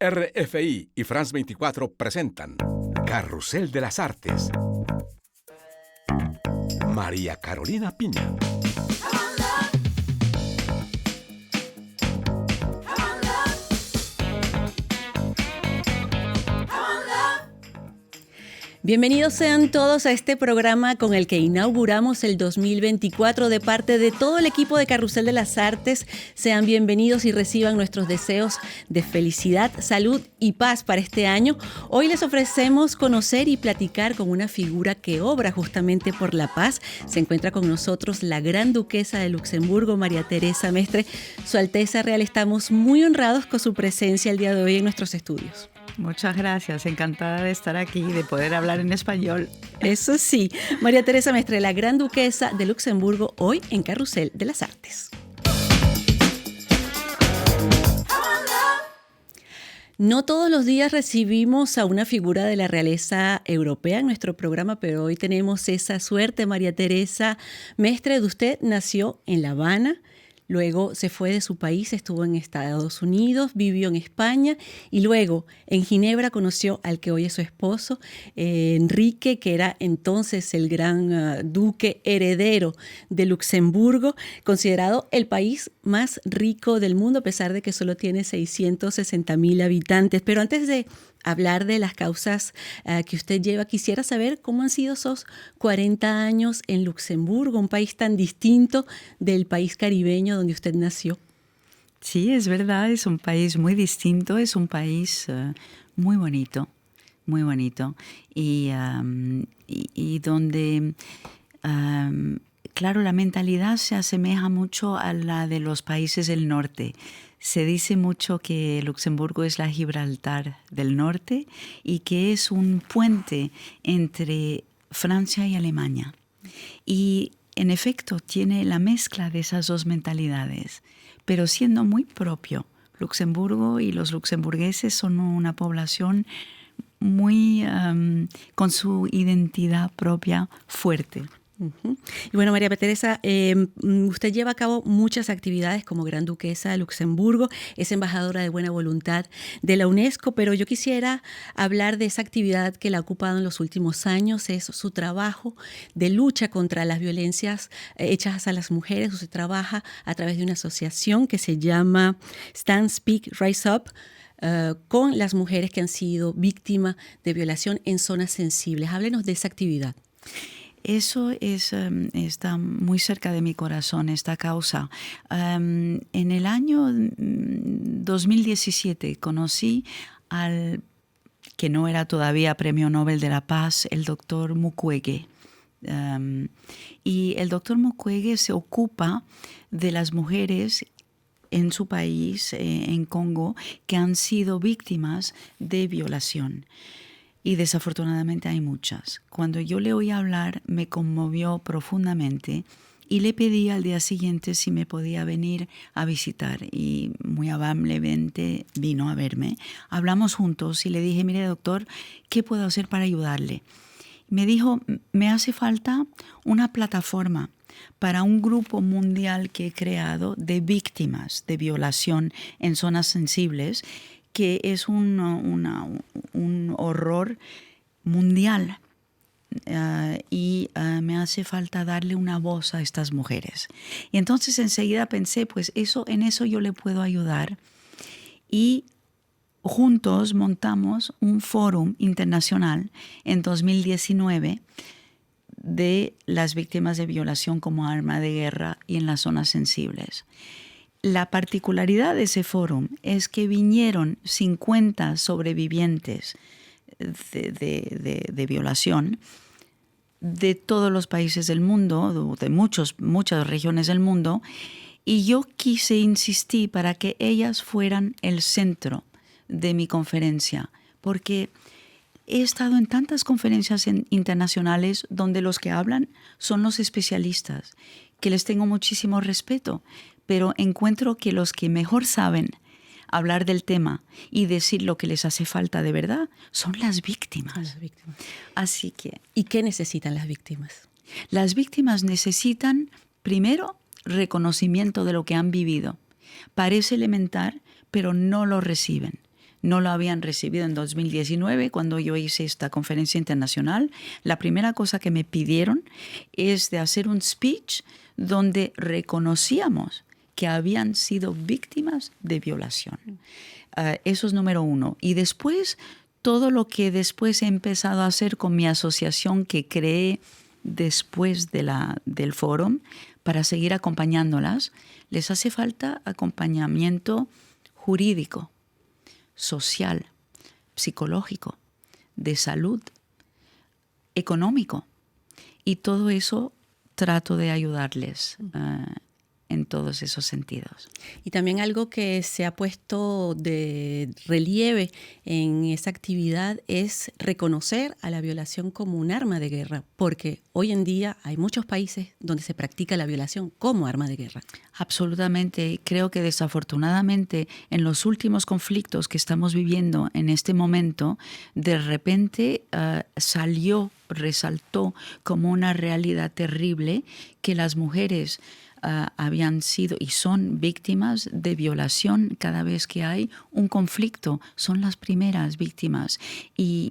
RFI y France 24 presentan Carrusel de las Artes. María Carolina Piña. Bienvenidos sean todos a este programa con el que inauguramos el 2024 de parte de todo el equipo de Carrusel de las Artes. Sean bienvenidos y reciban nuestros deseos de felicidad, salud y paz para este año. Hoy les ofrecemos conocer y platicar con una figura que obra justamente por la paz. Se encuentra con nosotros la Gran Duquesa de Luxemburgo, María Teresa Mestre. Su Alteza Real, estamos muy honrados con su presencia el día de hoy en nuestros estudios. Muchas gracias, encantada de estar aquí y de poder hablar en español. Eso sí, María Teresa Mestre, la Gran Duquesa de Luxemburgo, hoy en Carrusel de las Artes. No todos los días recibimos a una figura de la realeza europea en nuestro programa, pero hoy tenemos esa suerte. María Teresa Mestre, de usted nació en La Habana. Luego se fue de su país, estuvo en Estados Unidos, vivió en España y luego en Ginebra conoció al que hoy es su esposo, Enrique, que era entonces el gran duque heredero de Luxemburgo, considerado el país más rico del mundo, a pesar de que solo tiene 660,000 habitantes. Pero antes de hablar de las causas que usted lleva, quisiera saber cómo han sido esos 40 años en Luxemburgo, un país tan distinto del país caribeño donde usted nació. Sí, es verdad, es un país muy distinto, es un país muy bonito y donde, claro, la mentalidad se asemeja mucho a la de los países del norte. Se dice mucho que Luxemburgo es la Gibraltar del norte y que es un puente entre Francia y Alemania. Y en efecto tiene la mezcla de esas dos mentalidades, pero siendo muy propio. Luxemburgo y los luxemburgueses son una población muy con su identidad propia fuerte. Y bueno, María Teresa, usted lleva a cabo muchas actividades como Gran Duquesa de Luxemburgo, es embajadora de buena voluntad de la UNESCO, pero yo quisiera hablar de esa actividad que la ha ocupado en los últimos años, es su trabajo de lucha contra las violencias hechas a las mujeres. Usted trabaja a través de una asociación que se llama Stand, Speak, Rise Up, con las mujeres que han sido víctimas de violación en zonas sensibles. Háblenos de esa actividad. Eso está muy cerca de mi corazón, esta causa. En el año 2017 conocí al que no era todavía Premio Nobel de la Paz, el doctor Mukwege. Y el doctor Mukwege se ocupa de las mujeres en su país, en Congo, que han sido víctimas de violación. Y desafortunadamente hay muchas. Cuando yo le oí hablar, me conmovió profundamente y le pedí al día siguiente si me podía venir a visitar. Y muy amablemente vino a verme. Hablamos juntos y le dije, mire doctor, ¿qué puedo hacer para ayudarle? Me dijo, me hace falta una plataforma para un grupo mundial que he creado de víctimas de violación en zonas sensibles, que es un horror mundial y me hace falta darle una voz a estas mujeres. Y entonces enseguida pensé, pues en eso yo le puedo ayudar. Y juntos montamos un foro internacional en 2019 de las víctimas de violación como arma de guerra y en las zonas sensibles. La particularidad de ese foro es que vinieron 50 sobrevivientes de violación de todos los países del mundo, de muchas regiones del mundo, y yo quise insistir para que ellas fueran el centro de mi conferencia, porque he estado en tantas conferencias internacionales donde los que hablan son los especialistas, que les tengo muchísimo respeto, pero encuentro que los que mejor saben hablar del tema y decir lo que les hace falta de verdad son las víctimas. Así que, ¿y qué necesitan las víctimas? Las víctimas necesitan, primero, reconocimiento de lo que han vivido. Parece elemental, pero no lo reciben. no lo habían recibido en 2019 cuando yo hice esta conferencia internacional. La primera cosa que me pidieron es de hacer un speech donde reconocíamos que habían sido víctimas de violación. Eso es número uno. Y después, todo lo que después he empezado a hacer con mi asociación que creé después del foro para seguir acompañándolas, les hace falta acompañamiento jurídico, social, psicológico, de salud, económico. Y todo eso trato de ayudarles en todos esos sentidos. Y también algo que se ha puesto de relieve en esa actividad es reconocer a la violación como un arma de guerra, porque hoy en día hay muchos países donde se practica la violación como arma de guerra. Absolutamente. Creo que desafortunadamente en los últimos conflictos que estamos viviendo en este momento, de repente resaltó como una realidad terrible que las mujeres habían sido y son víctimas de violación cada vez que hay un conflicto. Son las primeras víctimas. Y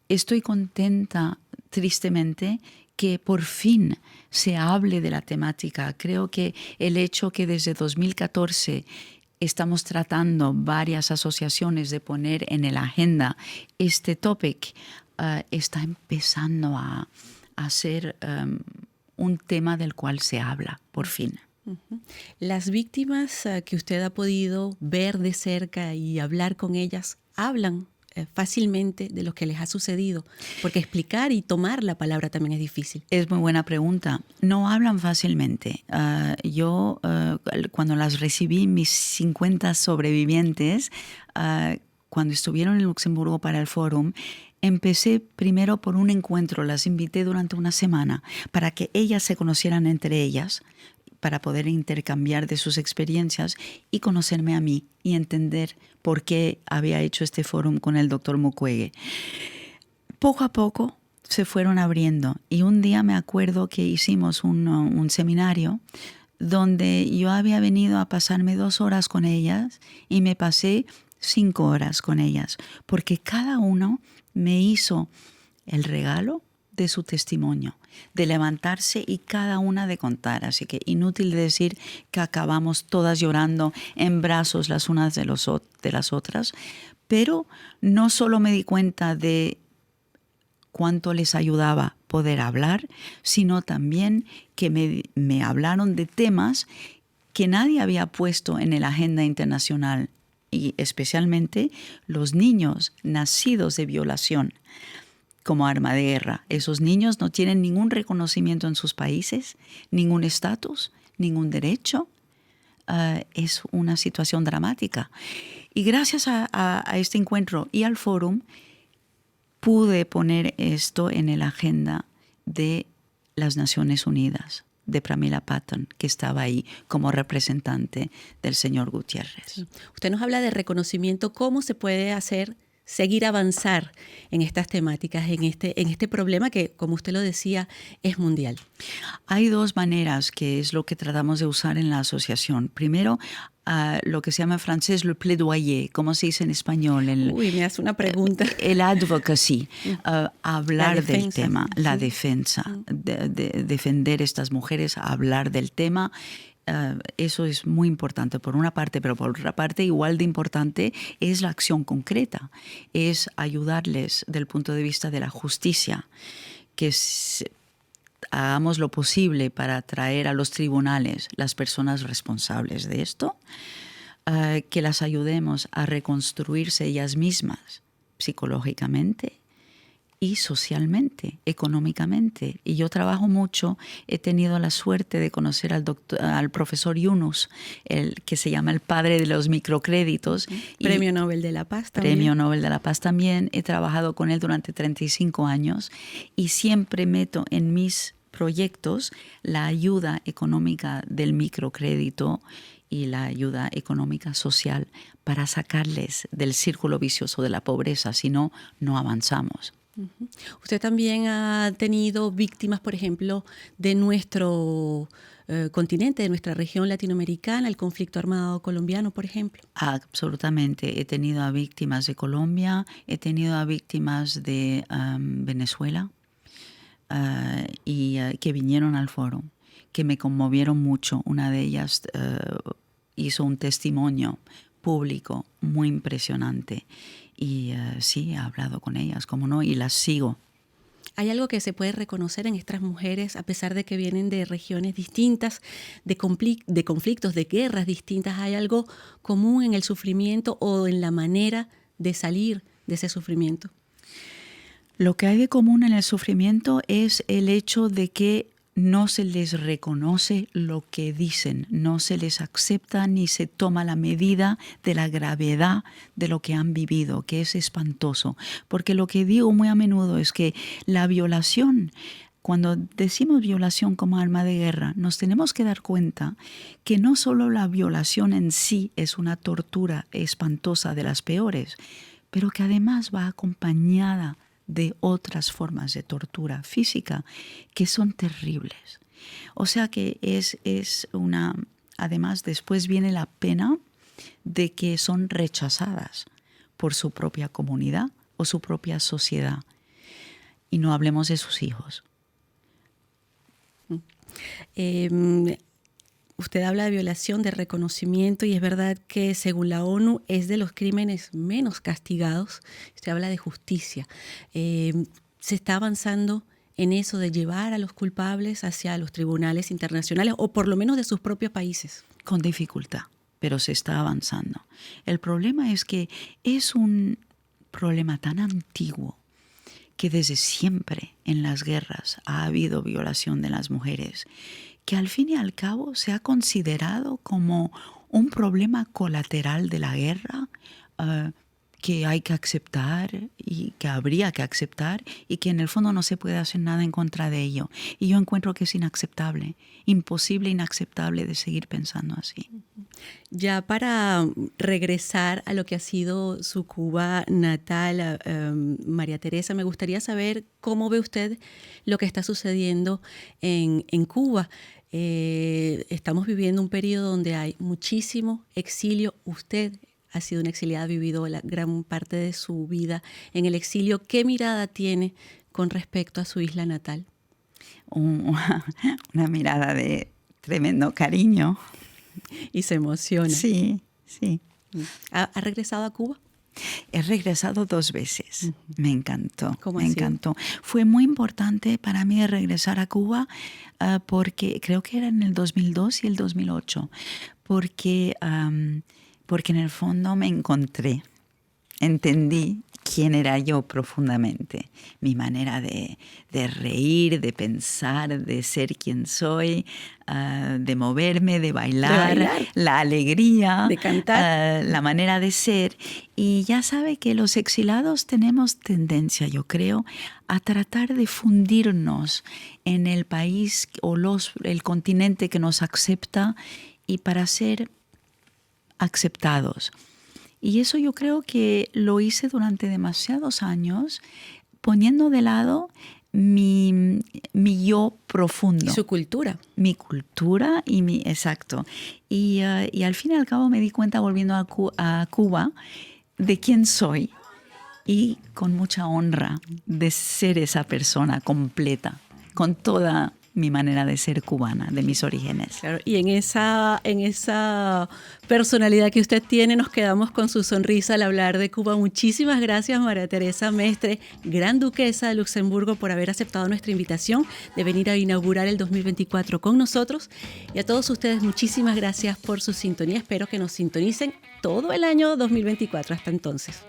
estoy contenta, tristemente, que por fin se hable de la temática. Creo que el hecho que desde 2014 estamos tratando varias asociaciones de poner en la agenda este topic está empezando a ser un tema del cual se habla, por fin. Las víctimas que usted ha podido ver de cerca y hablar con ellas, hablan fácilmente de lo que les ha sucedido, porque explicar y tomar la palabra también es difícil. Es muy buena pregunta. No hablan fácilmente. Yo, cuando las recibí, mis 50 sobrevivientes, cuando estuvieron en Luxemburgo para el fórum, empecé primero por un encuentro, las invité durante una semana para que ellas se conocieran entre ellas, para poder intercambiar de sus experiencias y conocerme a mí y entender por qué había hecho este fórum con el doctor Mukwege. Poco a poco se fueron abriendo y un día me acuerdo que hicimos un seminario donde yo había venido a pasarme 2 horas con ellas y me pasé 5 horas con ellas, porque cada uno me hizo el regalo de su testimonio, de levantarse y cada una de contar. Así que inútil decir que acabamos todas llorando en brazos las unas de las otras, pero no solo me di cuenta de cuánto les ayudaba poder hablar, sino también que me hablaron de temas que nadie había puesto en la agenda internacional, y especialmente los niños nacidos de violación como arma de guerra. Esos niños no tienen ningún reconocimiento en sus países, ningún estatus, ningún derecho. Es una situación dramática. Y gracias a este encuentro y al fórum, pude poner esto en la agenda de las Naciones Unidas, de Pramila Patten, que estaba ahí como representante del señor Gutiérrez. Sí. Usted nos habla de reconocimiento. ¿Cómo se puede seguir avanzar en estas temáticas, en este problema que, como usted lo decía, es mundial? Hay 2 maneras, que es lo que tratamos de usar en la asociación. Primero, lo que se llama en francés le plaidoyer, ¿cómo se dice en español? Uy, me hace una pregunta. El advocacy, hablar del tema, la defensa, defender estas mujeres, hablar del tema. Eso es muy importante por una parte, pero por otra parte igual de importante es la acción concreta, es ayudarles del punto de vista de la justicia, que hagamos lo posible para traer a los tribunales las personas responsables de esto, que las ayudemos a reconstruirse ellas mismas psicológicamente y socialmente, económicamente. Y yo trabajo mucho, he tenido la suerte de conocer al profesor Yunus, que se llama el padre de los microcréditos. Premio Nobel de la Paz también. Premio Nobel de la Paz también. He trabajado con él durante 35 años y siempre meto en mis proyectos la ayuda económica del microcrédito y la ayuda económica social para sacarles del círculo vicioso de la pobreza, si no, no avanzamos. Usted también ha tenido víctimas, por ejemplo, de nuestro continente, de nuestra región latinoamericana, el conflicto armado colombiano, por ejemplo? Absolutamente. He tenido a víctimas de Colombia, he tenido a víctimas de Venezuela que vinieron al foro, que me conmovieron mucho. Una de ellas hizo un testimonio público muy impresionante y sí, he hablado con ellas, como no, y las sigo. ¿Hay algo que se puede reconocer en estas mujeres, a pesar de que vienen de regiones distintas, de conflictos, de guerras distintas? ¿Hay algo común en el sufrimiento o en la manera de salir de ese sufrimiento? Lo que hay de común en el sufrimiento es el hecho de que no se les reconoce lo que dicen, no se les acepta ni se toma la medida de la gravedad de lo que han vivido, que es espantoso. Porque lo que digo muy a menudo es que la violación, cuando decimos violación como arma de guerra, nos tenemos que dar cuenta que no solo la violación en sí es una tortura espantosa de las peores, pero que además va acompañada de otras formas de tortura física que son terribles. O sea que es una... Además, después viene la pena de que son rechazadas por su propia comunidad o su propia sociedad. Y no hablemos de sus hijos. Usted habla de violación, de reconocimiento, y es verdad que según la ONU es de los crímenes menos castigados. Usted habla de justicia. ¿Se está avanzando en eso de llevar a los culpables hacia los tribunales internacionales o por lo menos de sus propios países? Con dificultad, pero se está avanzando. El problema es que es un problema tan antiguo que desde siempre en las guerras ha habido violación de las mujeres, que al fin y al cabo se ha considerado como un problema colateral de la guerra que hay que aceptar y que habría que aceptar y que en el fondo no se puede hacer nada en contra de ello. Y yo encuentro que es inaceptable, imposible, inaceptable de seguir pensando así. Ya para regresar a lo que ha sido su Cuba natal, María Teresa, me gustaría saber cómo ve usted lo que está sucediendo en Cuba. Estamos viviendo un periodo donde hay muchísimo exilio. Usted ha sido una exiliada, ha vivido la gran parte de su vida en el exilio. ¿Qué mirada tiene con respecto a su isla natal? Una mirada de tremendo cariño. Y se emociona. Sí, sí. ¿Ha regresado a Cuba? He regresado 2 veces. Uh-huh. Me encantó. ¿Cómo me encantó. Fue muy importante para mí regresar a Cuba porque creo que era en el 2002 y el 2008. Porque en el fondo me encontré, entendí quién era yo profundamente, mi manera de reír, de pensar, de ser quien soy, de moverme, de bailar, la alegría, de cantar, la manera de ser. Y ya sabe que los exilados tenemos tendencia, yo creo, a tratar de fundirnos en el país o el continente que nos acepta y para ser aceptados. Y eso yo creo que lo hice durante demasiados años, poniendo de lado mi yo profundo. Y su cultura. Mi cultura y mi... Exacto. Y al fin y al cabo me di cuenta, volviendo a Cuba, de quién soy. Y con mucha honra de ser esa persona completa, con toda mi manera de ser cubana, de mis orígenes. Claro, y en esa personalidad que usted tiene, nos quedamos con su sonrisa al hablar de Cuba. Muchísimas gracias, María Teresa Mestre, Gran Duquesa de Luxemburgo, por haber aceptado nuestra invitación de venir a inaugurar el 2024 con nosotros. Y a todos ustedes, muchísimas gracias por su sintonía. Espero que nos sintonicen todo el año 2024. Hasta entonces.